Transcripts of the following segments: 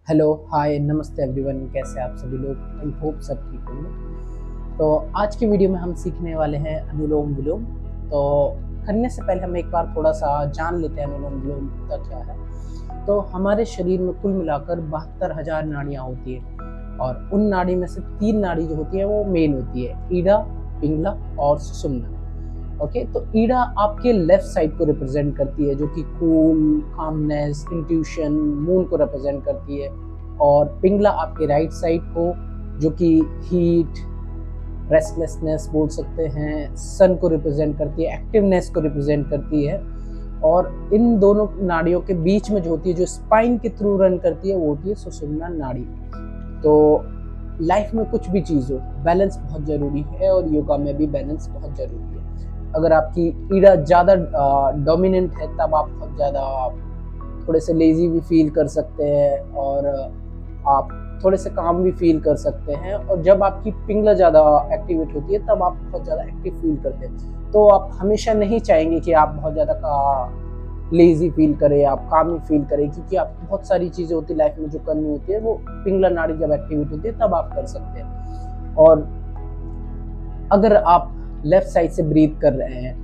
Hello, हाय, नमस्ते everyone. कैसे आप सभी लोग? आई होप सब ठीक होंगे। तो आज की वीडियो में हम सीखने वाले हैं अनुलोम विलोम। तो करने से पहले हम एक बार थोड़ा सा जान लेते हैं अनुलोम विलोम होता क्या है। तो हमारे शरीर में कुल मिलाकर 72,000 नाड़ियाँ होती हैं और उन नाड़ी में से 3 नाड़ी जो होती है वो मेन होती है, ईड़ा, पिंगला और सुषुम्ना। ओके, तो ईड़ा आपके लेफ्ट साइड को रिप्रेजेंट करती है जो कि कूल, कामनेस, इंट्यूशन, मून को रिप्रेजेंट करती है। और पिंगला आपके राइट साइड को जो कि हीट, रेस्टलेसनेस बोल सकते हैं, सन को रिप्रेजेंट करती है, एक्टिवनेस को रिप्रेजेंट करती है। और इन दोनों नाड़ियों के बीच में जो होती है, जो स्पाइन के थ्रू रन करती है, वो होती है सुषुम्ना नाड़ी। तो लाइफ में कुछ भी चीज़ हो, बैलेंस बहुत ज़रूरी है और योगा में भी बैलेंस बहुत ज़रूरी है। अगर आपकी ईड़ा ज़्यादा डोमिनेंट है तब आप बहुत ज़्यादा थोड़े से लेजी भी फील कर सकते हैं और आप थोड़े से काम भी फील कर सकते हैं। और जब आपकी पिंगला ज़्यादा एक्टिवेट होती है तब आप बहुत ज़्यादा एक्टिव फील करते हैं। तो आप हमेशा नहीं चाहेंगे कि आप बहुत ज़्यादा लेजी फील करें, आप कामी फील करें, क्योंकि आपको बहुत सारी चीज़ें होती है लाइफ में जो करनी होती है, वो पिंगला नाड़ी जब एक्टिवेट होती है तब आप कर सकते हैं। और अगर आप लेफ्ट साइड से ब्रीथ कर रहे हैं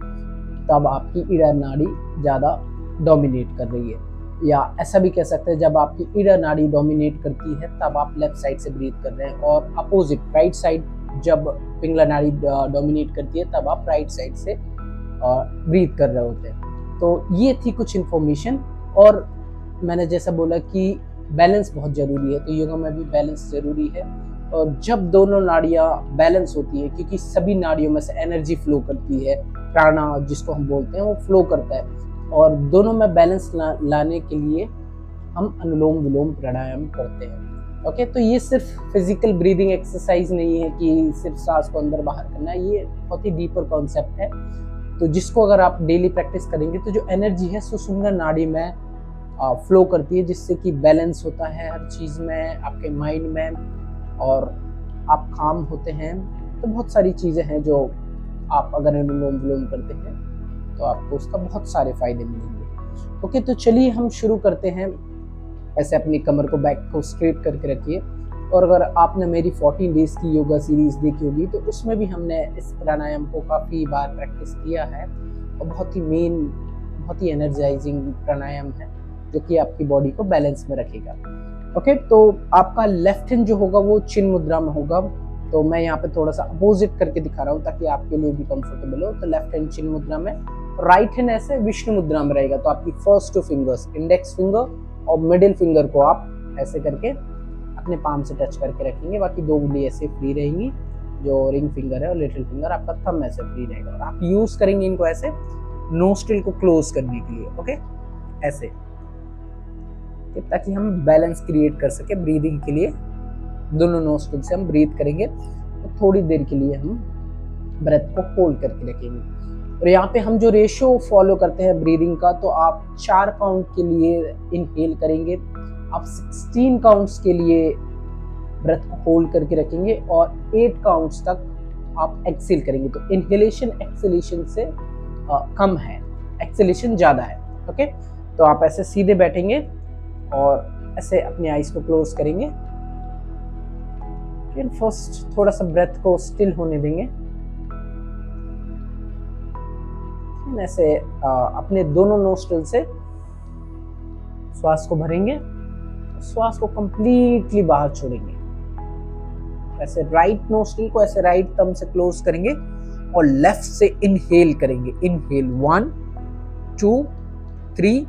तब आपकी ईड़ा नाड़ी ज़्यादा डोमिनेट कर रही है, या ऐसा भी कह सकते हैं जब आपकी ईड़ा नाड़ी डोमिनेट करती है तब आप लेफ्ट साइड से ब्रीथ कर रहे हैं। और अपोजिट राइट साइड जब पिंगला नाड़ी डोमिनेट करती है तब आप राइट साइड से ब्रीथ कर रहे होते हैं। तो ये थी कुछ इन्फॉर्मेशन। और मैंने जैसा बोला कि बैलेंस बहुत ज़रूरी है, तो योगा में भी बैलेंस ज़रूरी है। और जब दोनों नाड़ियाँ बैलेंस होती है, क्योंकि सभी नाड़ियों में से एनर्जी फ्लो करती है, प्राणा जिसको हम बोलते हैं वो फ्लो करता है, और दोनों में बैलेंस लाने के लिए हम अनुलोम विलोम प्राणायाम करते हैं। ओके, तो ये सिर्फ फिजिकल ब्रीदिंग एक्सरसाइज नहीं है कि सिर्फ सांस को अंदर बाहर करना है, ये बहुत ही डीपर कॉन्सेप्ट है। तो जिसको अगर आप डेली प्रैक्टिस करेंगे तो जो एनर्जी है सुषुम्ना नाड़ी में फ्लो करती है, जिससे कि बैलेंस होता है हर चीज़ में, आपके माइंड में, और आप काम होते हैं। तो बहुत सारी चीज़ें हैं जो आप अगर अनुलोम विलोम करते हैं तो आपको उसका बहुत सारे फायदे मिलेंगे। ओके, तो चलिए हम शुरू करते हैं। ऐसे अपनी कमर को, बैक को स्ट्रेट करके रखिए। और अगर आपने मेरी 14 डेज़ की योगा सीरीज़ देखी होगी तो उसमें भी हमने इस प्राणायाम को काफ़ी बार प्रैक्टिस किया है, और बहुत ही एनर्जाइजिंग प्राणायाम है जो कि आपकी बॉडी को बैलेंस में रखेगा। ओके, तो आपका लेफ्ट हैंड जो होगा वो चिन मुद्रा में होगा। तो मैं यहाँ पे थोड़ा सा अपोजिट करके दिखा रहा हूँ ताकि आपके लिए भी कंफर्टेबल हो। तो लेफ्ट हैंड चिन मुद्रा में, राइट हैंड ऐसे विष्णु मुद्रा में रहेगा। तो आपकी फर्स्ट 2 फिंगर्स, इंडेक्स फिंगर और मिडिल फिंगर को आप ऐसे करके अपने पाम से टच करके रखेंगे। बाकी 2 उंगली ऐसे फ्री रहेंगी, जो रिंग फिंगर है, और लिटिल फिंगर आपका थंब ऐसे फ्री रहेगा। और आप यूज करेंगे इनको ऐसे नोस्ट्रिल को क्लोज करने के लिए। ओके, ऐसे, ताकि हम बैलेंस क्रिएट कर सके ब्रीदिंग के लिए। दोनों नोस्ट्रिल से हम ब्रीथ करेंगे तो थोड़ी देर के लिए हम ब्रेथ को होल्ड करके रखेंगे। और यहाँ पे हम जो रेशियो फॉलो करते हैं ब्रीदिंग का, तो आप 4 काउंट के लिए इनहेल करेंगे, आप 16 काउंट्स के लिए ब्रेथ को होल्ड करके रखेंगे, और 8 काउंट्स तक आप एक्सेल करेंगे। तो इनहेलेशन एक्सेलेशन से कम है, एक्सेलेशन ज़्यादा है। ओके, तो आप ऐसे सीधे बैठेंगे और ऐसे अपनी आईज को क्लोज करेंगे। फिर फर्स्ट थोड़ा सा ब्रेथ को स्टिल होने देंगे। ऐसे अपने दोनों नोस्ट्रिल से श्वास को भरेंगे, श्वास को कंप्लीटली बाहर छोड़ेंगे। ऐसे राइट नोस्ट्रिल को ऐसे राइट थंब से क्लोज करेंगे और लेफ्ट से इनहेल करेंगे। इनहेल 1 2 3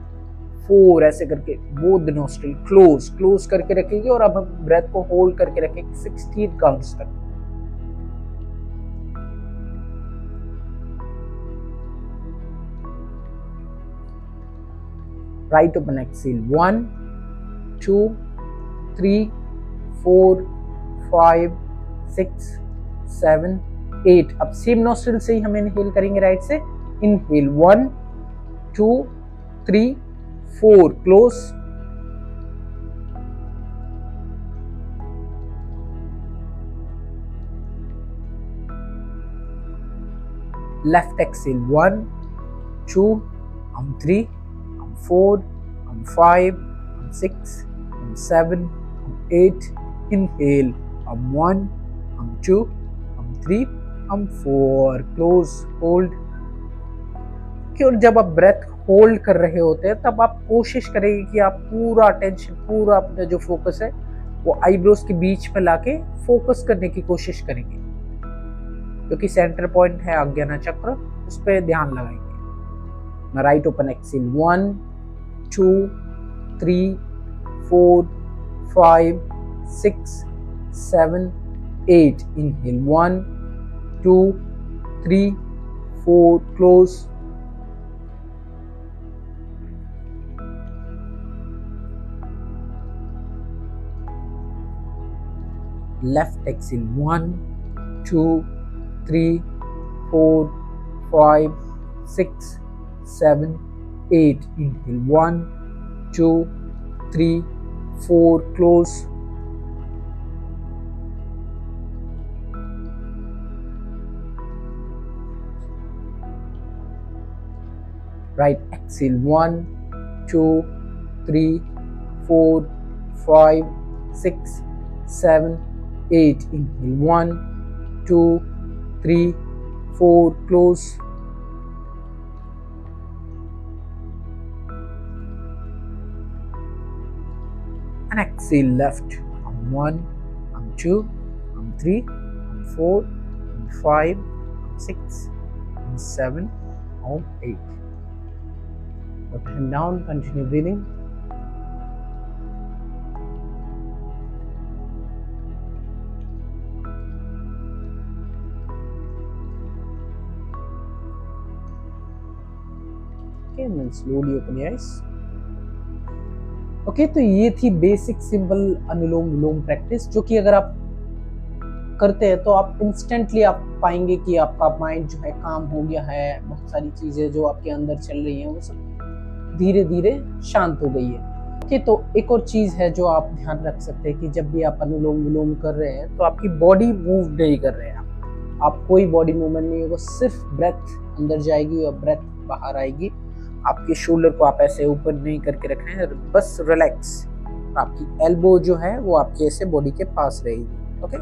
4 ऐसे करके बोथ नोस्ट्रिल क्लोज करके रखेंगे। और अब हम ब्रेथ को होल्ड करके रखेंगे 16 काउंट्स तक। Right open exhale 1 2 3 4 5 6 7 8। अब सेम नोस्ट्रिल से ही हम इनहेल करेंगे राइट से। Inhale 1 2 3 4 close. Left exhale 1 2 3 4 5 6 7 8. Inhale. 1, 2, 3, 4. Close. Hold. और जब आप ब्रेथ होल्ड कर रहे होते हैं तब आप कोशिश करेंगे कि आप पूरा अटेंशन, पूरा अपना जो फोकस है वो आईब्रोज के बीच में लाके फोकस करने की कोशिश करेंगे, क्योंकि सेंटर पॉइंट है आज्ञाना चक्र, उस पर ध्यान लगाएंगे। Right open exhale. 1, 2, 3, 4, 5, 6, 7, 8. Inhale. 1, 2, 3, 4. Close. Left exhale. 1, 2, 3, 4, 5, 6, 7, 8. Inhale. 1, 2, 3, 4. Close. Right exhale. 1, 2, 3, 4, 5, 6, 7, 8. Inhale. 1, 2, 3, 4. Close. And exhale left. 1, 2, 3, 4, 5, 6, 7, 8. Put hand down, continue breathing. Okay, and then slowly open your eyes. Okay, तो ये थी basic simple अनुलोम विलोम practice, जो कि अगर आप करते हैं तो आप इंस्टेंटली आप पाएंगे कि आपका माइंड जो है काम हो गया है, बहुत सारी चीज़ें जो आपके अंदर चल रही हैं वो सब धीरे धीरे शांत हो गई है। ओके, तो एक और चीज़ है जो आप ध्यान रख सकते हैं कि जब भी आप अनुलोम विलोम कर रहे हैं तो आपकी बॉडी मूव नहीं कर रहे हैं, आप कोई बॉडी मूवमेंट नहीं होगा, सिर्फ ब्रेथ अंदर जाएगी और ब्रेथ बाहर आएगी। आपके शोल्डर को आप ऐसे ऊपर नहीं करके रख रहे हैं, बस रिलैक्स। आपकी एल्बो जो है वो आपके ऐसे बॉडी के पास रहेगी। ओके,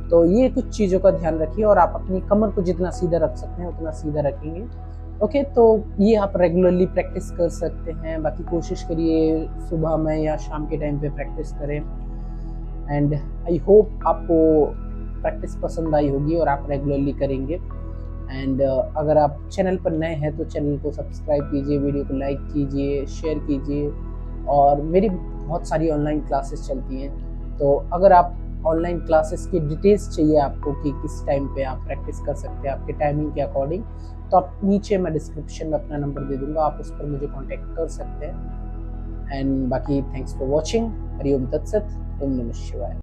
तो ये कुछ चीज़ों का ध्यान रखिए और आप अपनी कमर को जितना सीधा रख सकते हैं उतना सीधा रखेंगे। ओके, तो ये आप रेगुलरली प्रैक्टिस कर सकते हैं। बाकी कोशिश करिए सुबह में या शाम के टाइम पे प्रैक्टिस करें। एंड आई होप आपको प्रैक्टिस पसंद आई होगी और आप रेगुलरली करेंगे। एंड अगर आप चैनल पर नए हैं तो चैनल को सब्सक्राइब कीजिए, वीडियो को लाइक कीजिए, शेयर कीजिए। और मेरी बहुत सारी ऑनलाइन क्लासेस चलती हैं, तो अगर आप ऑनलाइन क्लासेस की डिटेल्स चाहिए आपको कि किस टाइम पे आप प्रैक्टिस कर सकते हैं आपके टाइमिंग के अकॉर्डिंग, तो आप नीचे मैं डिस्क्रिप्शन में अपना नंबर दे दूंगा, आप उस पर मुझे कांटेक्ट कर सकते हैं। एंड बाकी थैंक्स फॉर वॉचिंग। हरि ओम तत्सत। ओम नमः शिवाय।